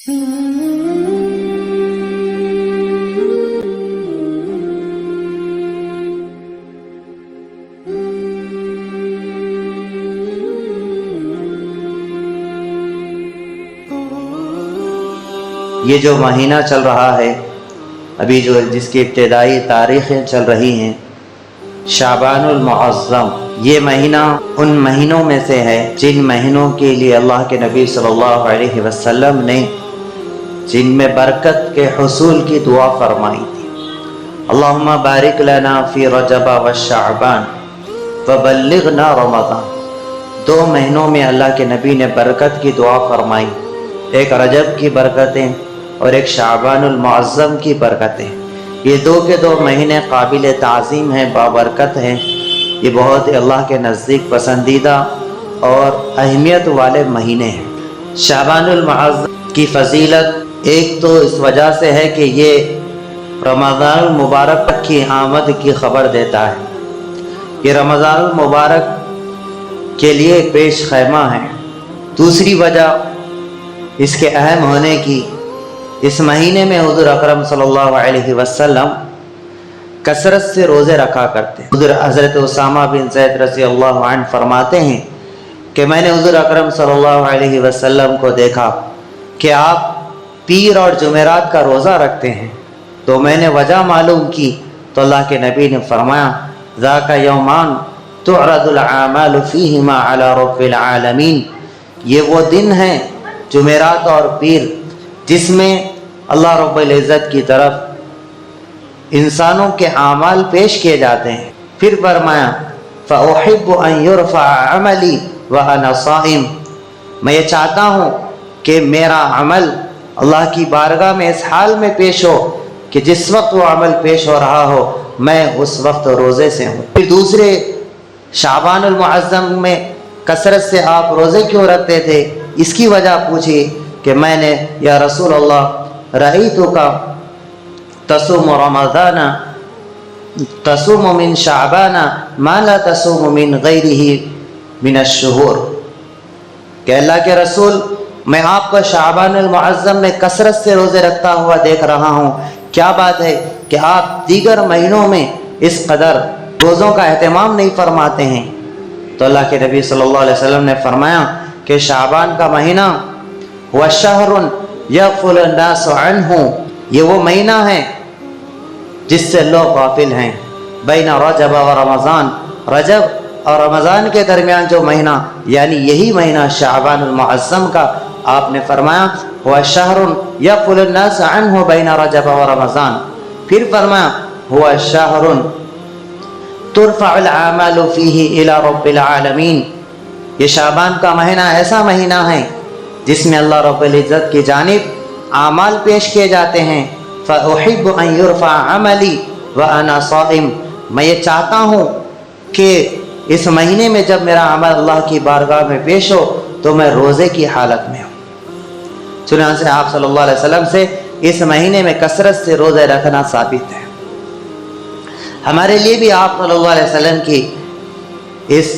یہ جو مہینہ چل رہا ہے ابھی، جو جس کی ابتدائی تاریخیں چل رہی ہیں، شعبان المعظم، یہ مہینہ ان مہینوں میں سے ہے جن مہینوں کے لیے اللہ کے نبی صلی اللہ علیہ وسلم نے جن میں برکت کے حصول کی دعا فرمائی تھی۔ اللہم بارک لنا فی رجب و شعبان وبلغنا رمضان۔ دو مہینوں میں اللہ کے نبی نے برکت کی دعا فرمائی، ایک رجب کی برکتیں اور ایک شعبان المعظم کی برکتیں۔ یہ دو کے دو مہینے قابل تعظیم ہیں، بابرکت ہیں۔ یہ بہت اللہ کے نزدیک پسندیدہ اور اہمیت والے مہینے ہیں۔ شعبان المعظم کی فضیلت ایک تو اس وجہ سے ہے کہ یہ رمضان المبارک کی آمد کی خبر دیتا ہے۔ یہ رمضان المبارک کے لیے ایک پیش خیمہ ہے۔ دوسری وجہ اس کے اہم ہونے کی، اس مہینے میں حضور اکرم صلی اللہ علیہ وسلم کثرت سے روزے رکھا کرتے ہیں۔ حضرت اسامہ بن زید رضی اللہ عنہ فرماتے ہیں کہ میں نے حضور اکرم صلی اللہ علیہ وسلم کو دیکھا کہ آپ پیر اور جمعرات کا روزہ رکھتے ہیں، تو میں نے وجہ معلوم کی تو اللہ کے نبی نے فرمایا ذاک یومان تعرض الاعمال فیہما علی رب العالمین۔ یہ وہ دن ہیں جمعرات اور پیر جس میں اللہ رب العزت کی طرف انسانوں کے اعمال پیش کیے جاتے ہیں۔ پھر فرمایا فأحب ان يرفع عملی وانا صائم۔ میں یہ چاہتا ہوں کہ میرا عمل اللہ کی بارگاہ میں اس حال میں پیش ہو کہ جس وقت وہ عمل پیش ہو رہا ہو میں اس وقت روزے سے ہوں۔ پھر دوسرے شعبان المعظم میں کثرت سے آپ روزے کیوں رکھتے تھے؟ اس کی وجہ پوچھی کہ میں نے یا رسول اللہ رأیتک تصوم رمضان تصوم من شعبان ما لا تصوم من غیرہ من الشہور، کہ اللہ کے رسول میں آپ کو شعبان المعظم میں کثرت سے روزے رکھتا ہوا دیکھ رہا ہوں، کیا بات ہے کہ آپ دیگر مہینوں میں اس قدر روزوں کا اہتمام نہیں فرماتے ہیں؟ تو اللہ کے نبی صلی اللہ علیہ وسلم نے فرمایا کہ شعبان کا مہینہ ہوا شہر یغفل الناس عنہ، یہ وہ مہینہ ہے جس سے لوگ غافل ہیں۔ بین رجب و رمضان، رجب اور رمضان کے درمیان جو مہینہ، یعنی یہی مہینہ شعبان المعظم کا، آپ نے فرمایا ہوا شہر یغفل الناس عنہ بین رجب و رمضان۔ پھر فرمایا ہوا شہر ترفع الاعمال فیہ الی رب العالمین۔ یہ شعبان کا مہینہ ایسا مہینہ ہے جس میں اللہ رب العزت کی جانب اعمال پیش کیے جاتے ہیں۔ فأحب ان يرفع عملی وانا صائم۔ میں یہ چاہتا ہوں کہ اس مہینے میں جب میرا عمل اللہ کی بارگاہ میں پیش ہو تو میں روزے کی حالت میں ہوں۔ چنانچہ آپ صلی اللہ علیہ وسلم سے اس مہینے میں کثرت سے روزے رکھنا ثابت ہے۔ ہمارے لیے بھی آپ صلی اللہ علیہ وسلم کی اس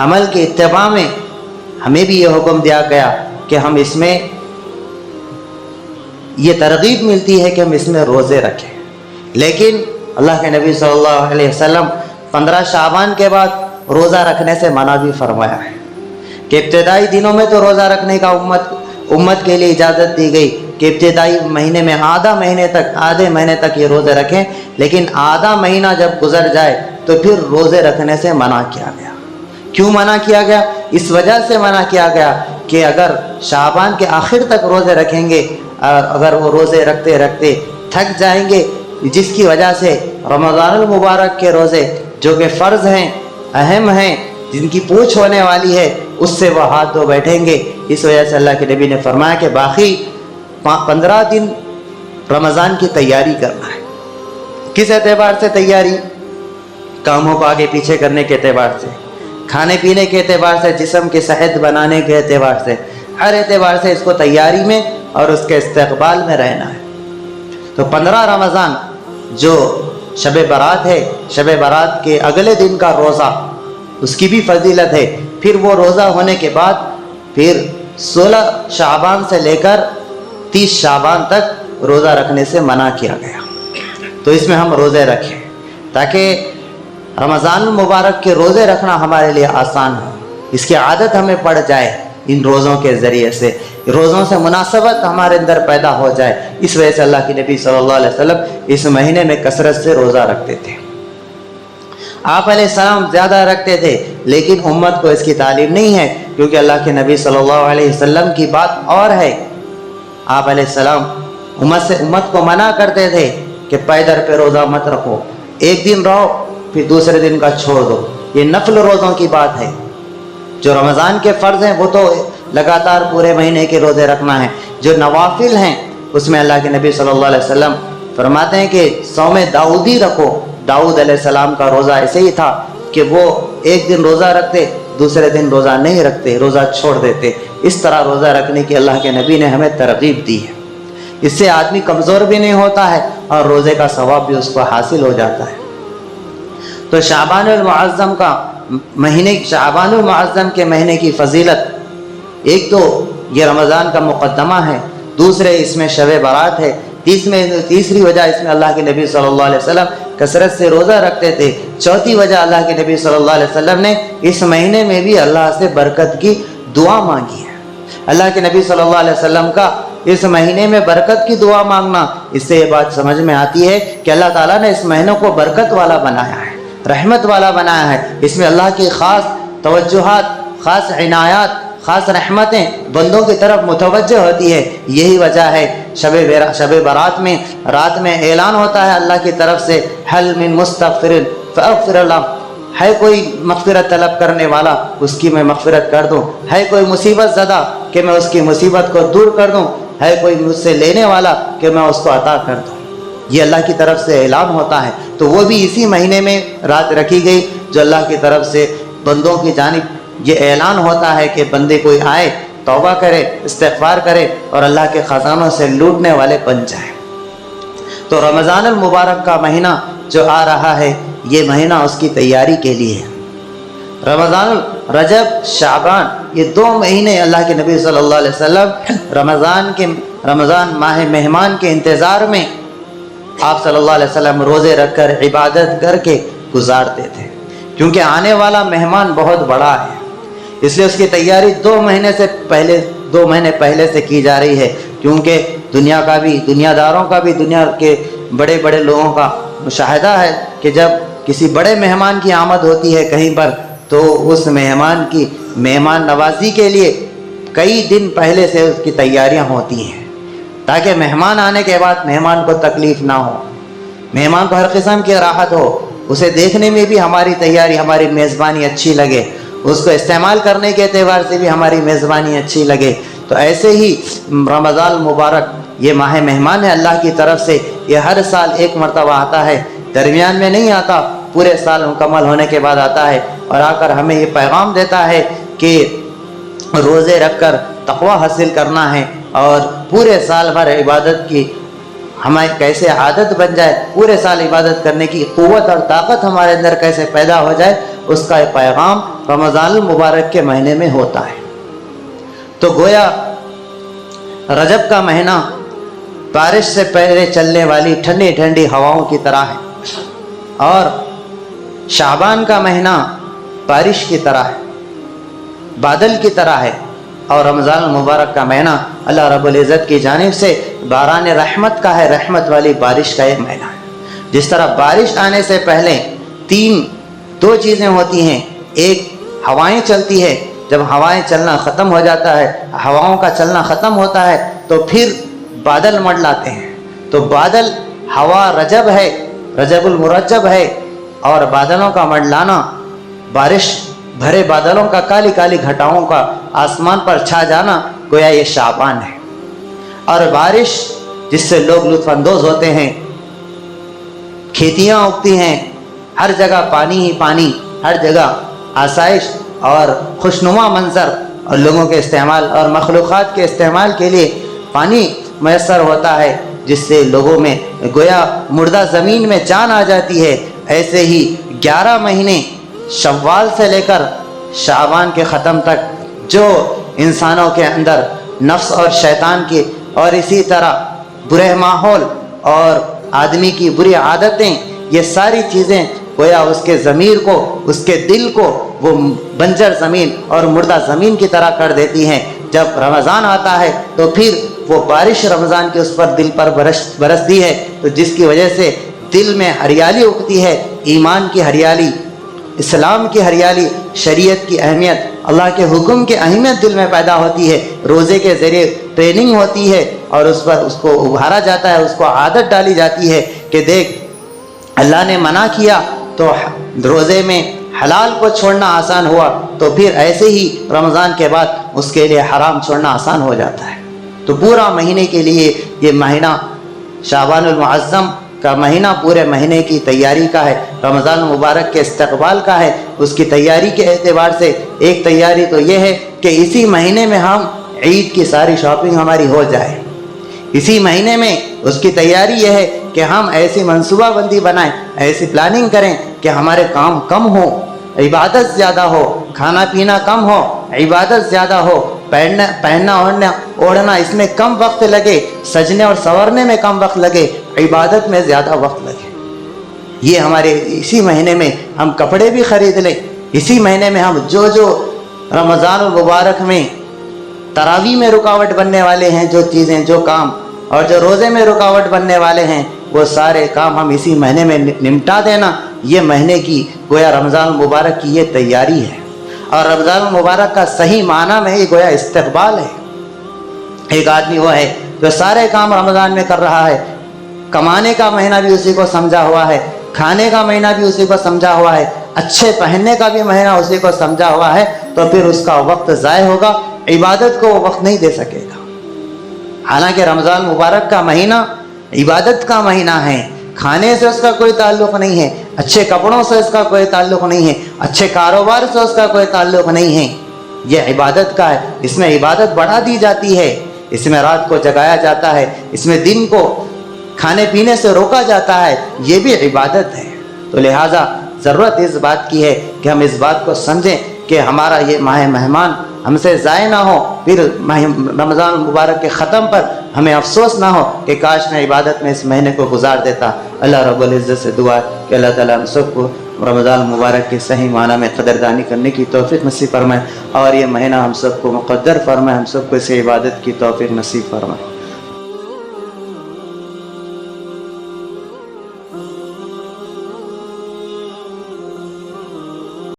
عمل کے اتباع میں ہمیں بھی یہ حکم دیا گیا کہ ہم اس میں یہ ترغیب ملتی ہے کہ ہم اس میں روزے رکھیں، لیکن اللہ کے نبی صلی اللہ علیہ وسلم 15 شعبان کے بعد روزہ رکھنے سے منع بھی فرمایا ہے کہ ابتدائی دنوں میں تو روزہ رکھنے کا امت کے لیے اجازت دی گئی کہ ابتدائی مہینے میں آدھے مہینے تک یہ روزے رکھیں، لیکن آدھا مہینہ جب گزر جائے تو پھر روزے رکھنے سے منع کیا گیا۔ کیوں منع کیا گیا؟ اس وجہ سے منع کیا گیا کہ اگر شعبان کے آخر تک روزے رکھیں گے اور اگر وہ روزے رکھتے رکھتے تھک جائیں گے، جس کی وجہ سے رمضان المبارک کے روزے جو کہ فرض ہیں، اہم ہیں، جن کی پوچھ ہونے والی ہے، اس سے وہ ہاتھ دھو بیٹھیں گے۔ اس وجہ سے اللہ کے نبی نے فرمایا کہ باقی 15 دن رمضان کی تیاری کرنا ہے۔ کس اعتبار سے تیاری؟ کاموں کو آگے پیچھے کرنے کے اعتبار سے، کھانے پینے کے اعتبار سے، جسم کی صحت بنانے کے اعتبار سے، ہر اعتبار سے اس کو تیاری میں اور اس کے استقبال میں رہنا ہے۔ تو 15 رمضان جو شب برات ہے، شب برات کے اگلے دن کا روزہ، اس کی بھی فضیلت ہے۔ پھر وہ روزہ ہونے کے بعد پھر 16 شعبان سے لے کر 30 شعبان تک روزہ رکھنے سے منع کیا گیا۔ تو اس میں ہم روزے رکھیں تاکہ رمضان المبارک کے روزے رکھنا ہمارے لیے آسان ہو، اس کی عادت ہمیں پڑ جائے، ان روزوں کے ذریعے سے روزوں سے مناسبت ہمارے اندر پیدا ہو جائے۔ اس وجہ سے اللہ کے نبی صلی اللہ علیہ وسلم اس مہینے میں کثرت سے روزہ رکھتے تھے۔ آپ علیہ السلام زیادہ رکھتے تھے، لیکن امت کو اس کی تعلیم نہیں ہے، کیونکہ اللہ کے نبی صلی اللہ علیہ وسلم کی بات اور ہے۔ آپ علیہ السلام امت کو منع کرتے تھے کہ پیدر پہ روزہ مت رکھو، ایک دن رہو پھر دوسرے دن کا چھوڑ دو۔ یہ نفل روزوں کی بات ہے۔ جو رمضان کے فرض ہیں وہ تو لگاتار پورے مہینے کے روزے رکھنا ہے، جو نوافل ہیں اس میں اللہ کے نبی صلی اللہ علیہ وسلم فرماتے ہیں کہ صوم داؤدی رکھو۔ داؤد علیہ السلام کا روزہ ایسے ہی تھا کہ وہ ایک دن روزہ رکھتے، دوسرے دن روزہ نہیں رکھتے، روزہ چھوڑ دیتے۔ اس طرح روزہ رکھنے کی اللہ کے نبی نے ہمیں ترغیب دی ہے۔ اس سے آدمی کمزور بھی نہیں ہوتا ہے اور روزے کا ثواب بھی اس کو حاصل ہو جاتا ہے۔ تو شعبان المعظم کے مہینے کی فضیلت، ایک تو یہ رمضان کا مقدمہ ہے، دوسرے اس میں شب برات ہے، تیسری وجہ اس میں اللہ کے نبی صلی اللہ علیہ وسلم کثرت سے روزہ رکھتے تھے، چوتھی وجہ اللہ کے نبی صلی اللہ علیہ وسلم نے اس مہینے میں بھی اللہ سے برکت کی دعا مانگی ہے۔ اللہ کے نبی صلی اللہ علیہ وسلم کا اس مہینے میں برکت کی دعا مانگنا، اس سے یہ بات سمجھ میں آتی ہے کہ اللہ تعالیٰ نے اس مہینوں کو برکت والا بنایا ہے، رحمت والا بنایا ہے۔ اس میں اللہ کی خاص توجہات، خاص عنایات، خاص رحمتیں بندوں کی طرف متوجہ ہوتی ہے۔ یہی وجہ ہے شب برات میں رات میں اعلان ہوتا ہے اللہ کی طرف سے، حل من مستغفر فاغفر اللہ، ہے کوئی مغفرت طلب کرنے والا اس کی میں مغفرت کر دوں، ہے کوئی مصیبت زدہ کہ میں اس کی مصیبت کو دور کر دوں، ہے کوئی مجھ سے لینے والا کہ میں اس کو عطا کر دوں۔ یہ اللہ کی طرف سے اعلان ہوتا ہے۔ تو وہ بھی اسی مہینے میں رات رکھی گئی جو اللہ کی طرف سے بندوں کی جانب یہ اعلان ہوتا ہے کہ بندے کوئی آئے، توبہ کرے، استغفار کرے اور اللہ کے خزانوں سے لوٹنے والے بن جائیں۔ تو رمضان المبارک کا مہینہ جو آ رہا ہے، یہ مہینہ اس کی تیاری کے لیے ہے۔ رجب، شعبان، یہ 2 مہینے اللہ کے نبی صلی اللہ علیہ وسلم رمضان ماہ مہمان کے انتظار میں آپ صلی اللہ علیہ وسلم روزے رکھ کر عبادت کر کے گزارتے تھے، کیونکہ آنے والا مہمان بہت بڑا ہے، اس لیے اس کی تیاری 2 مہینے پہلے سے کی جا رہی ہے۔ کیونکہ دنیا داروں کا بھی دنیا کے بڑے بڑے لوگوں کا مشاہدہ ہے کہ جب کسی بڑے مہمان کی آمد ہوتی ہے کہیں پر، تو اس مہمان نوازی کے لیے کئی دن پہلے سے اس کی تیاریاں ہوتی ہیں، تاکہ مہمان آنے کے بعد مہمان کو تکلیف نہ ہو، مہمان کو ہر قسم کی راحت ہو، اسے دیکھنے میں بھی ہماری تیاری، ہماری میزبانی اچھی لگے، اس کو استعمال کرنے کے اعتبار سے بھی ہماری میزبانی اچھی لگے۔ تو ایسے ہی رمضان المبارک یہ ماہ مہمان ہے اللہ کی طرف سے، یہ ہر سال ایک مرتبہ آتا ہے، درمیان میں نہیں آتا، پورے سال مکمل ہونے کے بعد آتا ہے، اور آ کر ہمیں یہ پیغام دیتا ہے کہ روزے رکھ کر تقوی حاصل کرنا ہے، اور پورے سال بھر عبادت کی ہمیں کیسے عادت بن جائے، پورے سال عبادت کرنے کی قوت اور طاقت ہمارے اندر کیسے پیدا ہو جائے، اس کا پیغام رمضان المبارک کے مہینے میں ہوتا ہے۔ تو گویا رجب کا مہینہ بارش سے پہلے چلنے والی ٹھنڈی ٹھنڈی ہواؤں کی طرح ہے، اور شعبان کا مہینہ بارش کی طرح ہے، بادل کی طرح ہے، اور رمضان المبارک کا مہینہ اللہ رب العزت کی جانب سے باران رحمت کا ہے، رحمت والی بارش کا ایک مہینہ ہے۔ جس طرح بارش آنے سے پہلے 2 چیزیں ہوتی ہیں، ایک ہوائیں چلتی ہے، جب ہوائیں چلنا ختم ہو جاتا ہے، ہواؤں کا چلنا ختم ہوتا ہے، تو پھر بادل منڈلاتے ہیں۔ تو بادل، ہوا رجب ہے، رجب المرجب ہے، اور بادلوں کا منڈلانا، بارش بھرے بادلوں کا، کالی کالی گھٹاؤں کا آسمان پر چھا جانا، گویا یہ شعبان ہے۔ اور بارش جس سے لوگ لطف اندوز ہوتے ہیں، کھیتیاں اگتی ہیں، ہر جگہ پانی ہی پانی، ہر جگہ آسائش اور خوشنما منظر، اور لوگوں کے استعمال اور مخلوقات کے استعمال کے لیے پانی میسر ہوتا ہے، جس سے لوگوں میں گویا مردہ زمین میں جان آ جاتی ہے۔ ایسے ہی 11 مہینے شوال سے لے کر شعبان کے ختم تک جو انسانوں کے اندر نفس اور شیطان کی اور اسی طرح برے ماحول اور آدمی کی بری عادتیں، یہ ساری چیزیں گویا اس کے ضمیر کو، اس کے دل کو وہ بنجر زمین اور مردہ زمین کی طرح کر دیتی ہیں۔ جب رمضان آتا ہے تو پھر وہ بارش رمضان کی اس پر دل پر برستی ہے، تو جس کی وجہ سے دل میں ہریالی اگتی ہے، ایمان کی ہریالی، اسلام کی ہریالی، شریعت کی اہمیت، اللہ کے حکم کی اہمیت دل میں پیدا ہوتی ہے۔ روزے کے ذریعے ٹریننگ ہوتی ہے اور اس پر اس کو ابھارا جاتا ہے، اس کو عادت ڈالی جاتی ہے کہ دیکھ اللہ نے منع کیا تو روزے میں حلال کو چھوڑنا آسان ہوا، تو پھر ایسے ہی رمضان کے بعد اس کے لیے حرام چھوڑنا آسان ہو جاتا ہے۔ تو پورا مہینے کے لیے یہ مہینہ شعبان المعظم کا مہینہ پورے مہینے کی تیاری کا ہے، رمضان المبارک کے استقبال کا ہے۔ اس کی تیاری کے اعتبار سے ایک تیاری تو یہ ہے کہ اسی مہینے میں ہم عید کی ساری شاپنگ ہماری ہو جائے۔ اسی مہینے میں اس کی تیاری یہ ہے کہ ہم ایسی منصوبہ بندی بنائیں، ایسی پلاننگ کریں کہ ہمارے کام کم ہو، عبادت زیادہ ہو، کھانا پینا کم ہو، عبادت زیادہ ہو، پہننا اوڑھنا اس میں کم وقت لگے، سجنے اور سنورنے میں کم وقت لگے، عبادت میں زیادہ وقت لگے۔ یہ ہمارے اسی مہینے میں ہم کپڑے بھی خرید لیں، اسی مہینے میں ہم جو رمضان المبارک میں تراویح میں رکاوٹ بننے والے ہیں، جو چیزیں، جو کام، اور جو روزے میں رکاوٹ بننے والے ہیں، وہ سارے کام ہم اسی مہینے میں نمٹا دینا۔ یہ مہینے کی گویا رمضان المبارک کی یہ تیاری ہے، اور رمضان المبارک کا صحیح معنی میں یہ گویا استقبال ہے۔ ایک آدمی وہ ہے جو سارے کام رمضان میں کر رہا ہے، کمانے کا مہینہ بھی اسی کو سمجھا ہوا ہے، کھانے کا مہینہ بھی اسی کو سمجھا ہوا ہے، اچھے پہننے کا بھی مہینہ اسی کو سمجھا ہوا ہے، تو پھر اس کا وقت ضائع ہوگا، عبادت کو وہ وقت نہیں دے سکے گا۔ حالانکہ رمضان مبارک کا مہینہ عبادت کا مہینہ ہے، کھانے سے اس کا کوئی تعلق نہیں ہے، اچھے کپڑوں سے اس کا کوئی تعلق نہیں ہے، اچھے کاروبار سے اس کا کوئی تعلق نہیں ہے، یہ عبادت کا ہے۔ اس میں عبادت بڑھا دی جاتی ہے، اس میں رات کو جگایا جاتا ہے، اس میں دن کو کھانے پینے سے روکا جاتا ہے، یہ بھی عبادت ہے۔ تو لہٰذا ضرورت اس بات کی ہے کہ ہم اس بات کو سمجھیں کہ ہمارا یہ ماہ مہمان ہم سے ضائع نہ ہو، پھر رمضان المبارک کے ختم پر ہمیں افسوس نہ ہو کہ کاش میں عبادت میں اس مہینے کو گزار دیتا۔ اللہ رب العزت سے دعا کہ اللہ تعالیٰ ہم سب کو رمضان المبارک کے صحیح معنی میں قدردانی کرنے کی توفیق نصیب فرمائے، اور یہ مہینہ ہم سب کو مقدر فرمائے، ہم سب کو اسے عبادت کی توفیق نصیب فرمائے۔